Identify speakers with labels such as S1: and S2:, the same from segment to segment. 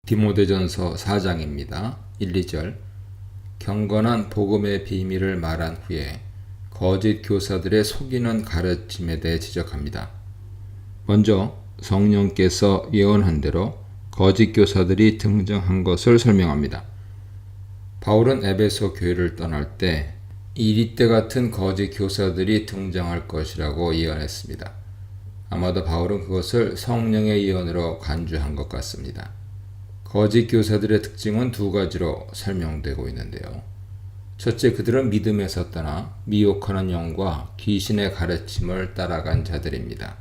S1: 디모데전서 4장입니다. 1, 2절. 경건한 복음의 비밀을 말한 후에 거짓 교사들의 속이는 가르침에 대해 지적합니다. 먼저 성령께서 예언한 대로 거짓 교사들이 등장한 것을 설명합니다. 바울은 에베소 교회를 떠날 때 이리떼 같은 거짓 교사들이 등장할 것이라고 예언했습니다. 아마도 바울은 그것을 성령의 예언으로 간주한 것 같습니다. 거짓 교사들의 특징은 두 가지로 설명되고 있는데요. 첫째, 그들은 믿음에서 떠나 미혹하는 영과 귀신의 가르침을 따라간 자들입니다.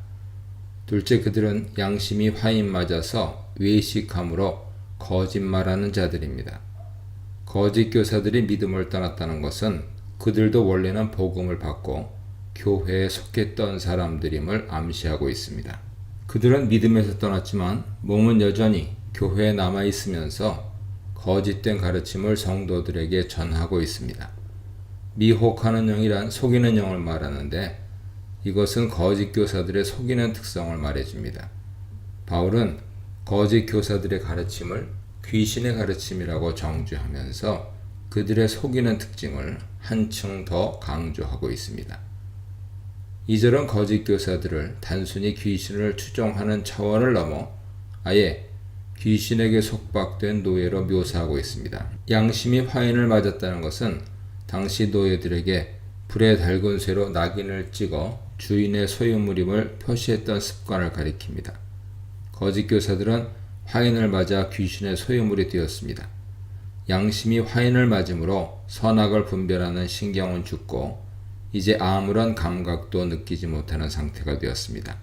S1: 둘째, 그들은 양심이 화인 맞아서 외식함으로 거짓말하는 자들입니다. 거짓 교사들이 믿음을 떠났다는 것은 그들도 원래는 복음을 받고 교회에 속했던 사람들임을 암시하고 있습니다. 그들은 믿음에서 떠났지만 몸은 여전히 교회에 남아있으면서 거짓된 가르침을 성도들에게 전하고 있습니다. 미혹하는 영이란 속이는 영을 말하는데 이것은 거짓 교사들의 속이는 특성을 말해줍니다. 바울은 거짓 교사들의 가르침을 귀신의 가르침이라고 정죄하면서 그들의 속이는 특징을 한층 더 강조하고 있습니다. 2절은 거짓 교사들을 단순히 귀신을 추종하는 차원을 넘어 아예 귀신에게 속박된 노예로 묘사하고 있습니다. 양심이 화인을 맞았다는 것은 당시 노예들에게 불에 달군 쇠로 낙인을 찍어 주인의 소유물임을 표시했던 습관을 가리킵니다. 거짓 교사들은 화인을 맞아 귀신의 소유물이 되었습니다. 양심이 화인을 맞음으로 선악을 분별하는 신경은 죽고 이제 아무런 감각도 느끼지 못하는 상태가 되었습니다.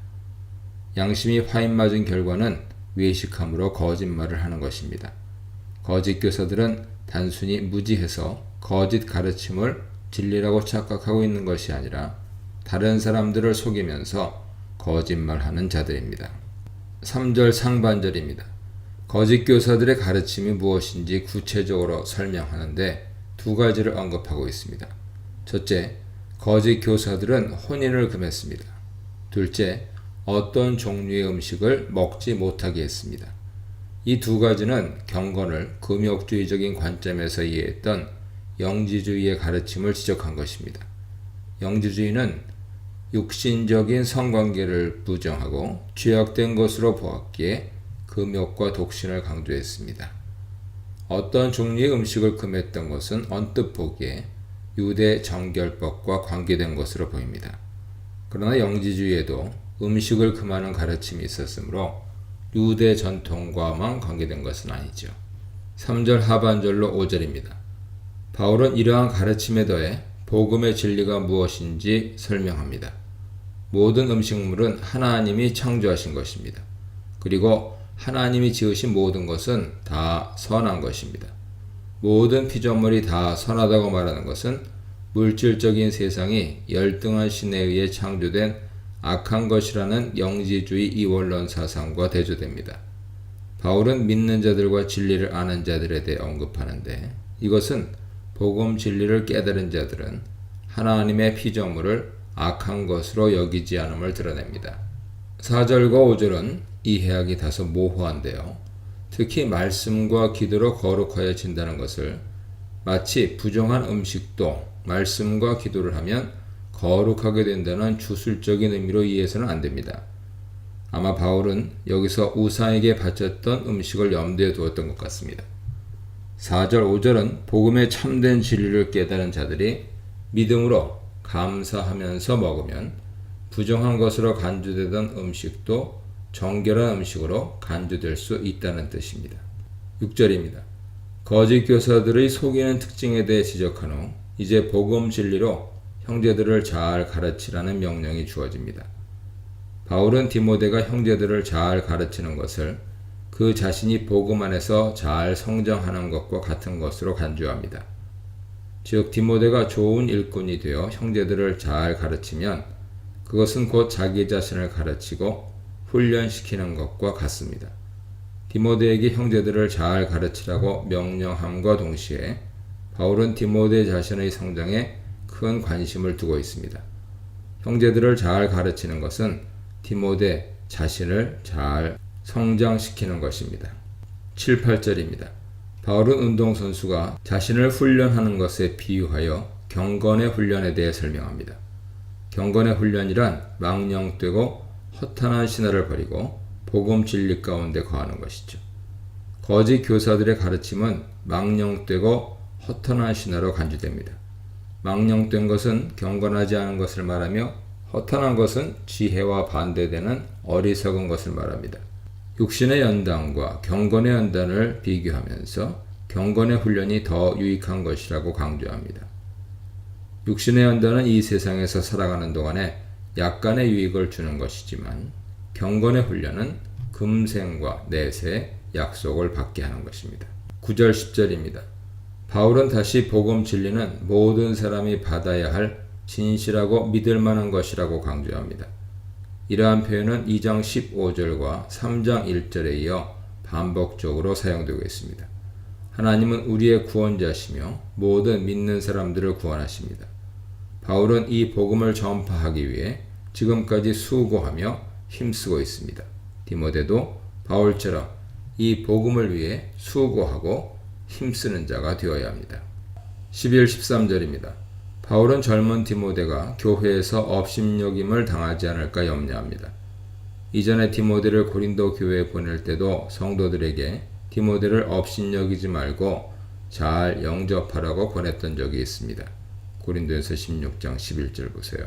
S1: 양심이 화인 맞은 결과는 외식함으로 거짓말을 하는 것입니다. 거짓 교사들은 단순히 무지해서 거짓 가르침을 진리라고 착각하고 있는 것이 아니라 다른 사람들을 속이면서 거짓말하는 자들입니다. 3절 상반절입니다. 거짓 교사들의 가르침이 무엇인지 구체적으로 설명하는데 두 가지를 언급하고 있습니다. 첫째, 거짓 교사들은 혼인을 금했습니다. 둘째, 어떤 종류의 음식을 먹지 못하게 했습니다. 이 두 가지는 경건을 금욕주의적인 관점에서 이해했던 영지주의의 가르침을 지적한 것입니다. 영지주의는 육신적인 성관계를 부정하고 죄악된 것으로 보았기에 금욕과 독신을 강조했습니다. 어떤 종류의 음식을 금했던 것은 언뜻 보기에 유대 정결법과 관계된 것으로 보입니다. 그러나 영지주의에도 음식을 금하는 가르침이 있었으므로 유대 전통과만 관계된 것은 아니죠. 3절 하반절로 5절입니다. 바울은 이러한 가르침에 더해 복음의 진리가 무엇인지 설명합니다. 모든 음식물은 하나님이 창조하신 것입니다. 그리고 하나님이 지으신 모든 것은 다 선한 것입니다. 모든 피조물이 다 선하다고 말하는 것은 물질적인 세상이 열등한 신에 의해 창조된 악한 것이라는 영지주의 이원론 사상과 대조됩니다. 바울은 믿는 자들과 진리를 아는 자들에 대해 언급하는데 이것은 복음 진리를 깨달은 자들은 하나님의 피조물을 악한 것으로 여기지 않음을 드러냅니다. 4절과 5절은 이해하기 다소 모호한데요. 특히 말씀과 기도로 거룩하여진다는 것을 마치 부정한 음식도 말씀과 기도를 하면 거룩하게 된다는 주술적인 의미로 이해해서는 안 됩니다. 아마 바울은 여기서 우상에게 바쳤던 음식을 염두에 두었던 것 같습니다. 4절, 5절은 복음의 참된 진리를 깨달은 자들이 믿음으로 감사하면서 먹으면 부정한 것으로 간주되던 음식도 정결한 음식으로 간주될 수 있다는 뜻입니다. 6절입니다. 거짓 교사들의 속이는 특징에 대해 지적한 후 이제 복음 진리로 형제들을 잘 가르치라는 명령이 주어집니다. 바울은 디모데가 형제들을 잘 가르치는 것을 그 자신이 복음 안에서 잘 성장하는 것과 같은 것으로 간주합니다. 즉 디모데가 좋은 일꾼이 되어 형제들을 잘 가르치면 그것은 곧 자기 자신을 가르치고 훈련시키는 것과 같습니다. 디모데에게 형제들을 잘 가르치라고 명령함과 동시에 바울은 디모데 자신의 성장에 큰 관심을 두고 있습니다. 형제들을 잘 가르치는 것은 디모데 자신을 잘 성장시키는 것입니다. 7, 8절입니다. 바울은 운동선수가 자신을 훈련하는 것에 비유하여 경건의 훈련에 대해 설명합니다. 경건의 훈련이란 망령되고 허탄한 신화를 버리고 복음 진리 가운데 거하는 것이죠. 거짓 교사들의 가르침은 망령되고 허탄한 신화로 간주됩니다. 망령된 것은 경건하지 않은 것을 말하며 허탄한 것은 지혜와 반대되는 어리석은 것을 말합니다. 육신의 연단과 경건의 연단을 비교하면서 경건의 훈련이 더 유익한 것이라고 강조합니다. 육신의 연단은 이 세상에서 살아가는 동안에 약간의 유익을 주는 것이지만 경건의 훈련은 금생과 내세의 약속을 받게 하는 것입니다. 9절 10절입니다. 바울은 다시 복음 진리는 모든 사람이 받아야 할 진실하고 믿을 만한 것이라고 강조합니다. 이러한 표현은 2장 15절과 3장 1절에 이어 반복적으로 사용되고 있습니다. 하나님은 우리의 구원자시며 모든 믿는 사람들을 구원하십니다. 바울은 이 복음을 전파하기 위해 지금까지 수고하며 힘쓰고 있습니다. 디모데도 바울처럼 이 복음을 위해 수고하고 힘쓰는 자가 되어야 합니다. 11, 13절입니다. 바울은 젊은 디모데가 교회에서 업신여김을 당하지 않을까 염려합니다. 이전에 디모데를 고린도 교회에 보낼 때도 성도들에게 디모데를 업신여기지 말고 잘 영접하라고 권했던 적이 있습니다. 고린도에서 16장 11절 보세요.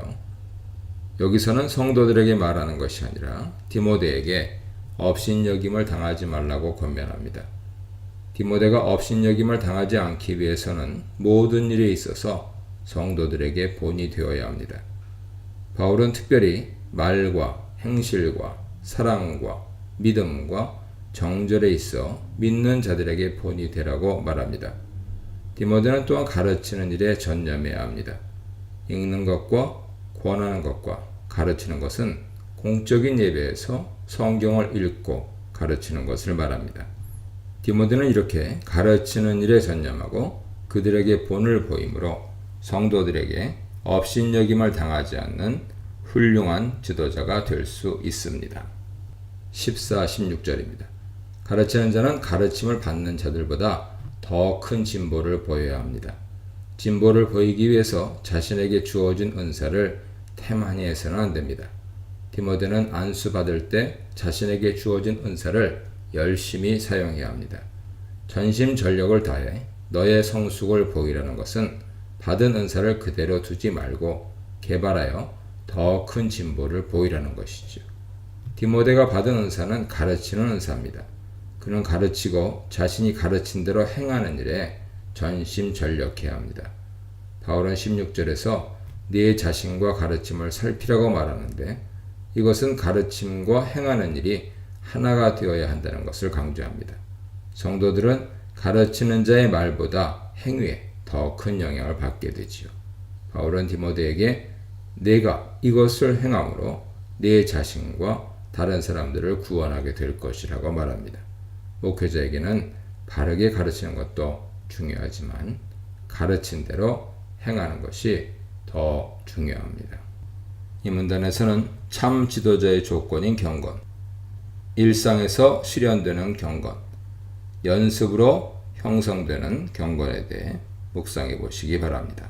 S1: 여기서는 성도들에게 말하는 것이 아니라 디모데에게 업신여김을 당하지 말라고 권면합니다. 디모데가 업신여김을 당하지 않기 위해서는 모든 일에 있어서 성도들에게 본이 되어야 합니다. 바울은 특별히 말과 행실과 사랑과 믿음과 정절에 있어 믿는 자들에게 본이 되라고 말합니다. 디모데는 또한 가르치는 일에 전념해야 합니다. 읽는 것과 권하는 것과 가르치는 것은 공적인 예배에서 성경을 읽고 가르치는 것을 말합니다. 디모데는 이렇게 가르치는 일에 전념하고 그들에게 본을 보이므로 성도들에게 업신여김을 당하지 않는 훌륭한 지도자가 될 수 있습니다. 14, 16절입니다. 가르치는 자는 가르침을 받는 자들보다 더 큰 진보를 보여야 합니다. 진보를 보이기 위해서 자신에게 주어진 은사를 태만히 해서는 안 됩니다. 디모데는 안수받을 때 자신에게 주어진 은사를 열심히 사용해야 합니다. 전심전력을 다해 너의 성숙을 보이라는 것은 받은 은사를 그대로 두지 말고 개발하여 더 큰 진보를 보이라는 것이죠. 디모데가 받은 은사는 가르치는 은사입니다. 그는 가르치고 자신이 가르친 대로 행하는 일에 전심전력해야 합니다. 바울은 16절에서 네 자신과 가르침을 살피라고 말하는데 이것은 가르침과 행하는 일이 하나가 되어야 한다는 것을 강조합니다. 성도들은 가르치는 자의 말보다 행위에 더 큰 영향을 받게 되지요. 바울은 디모데에게 내가 이것을 행함으로 네 자신과 다른 사람들을 구원하게 될 것이라고 말합니다. 목회자에게는 바르게 가르치는 것도 중요하지만 가르친 대로 행하는 것이 더 중요합니다. 이 문단에서는 참 지도자의 조건인 경건, 일상에서 실현되는 경건, 연습으로 형성되는 경건에 대해 묵상해 보시기 바랍니다.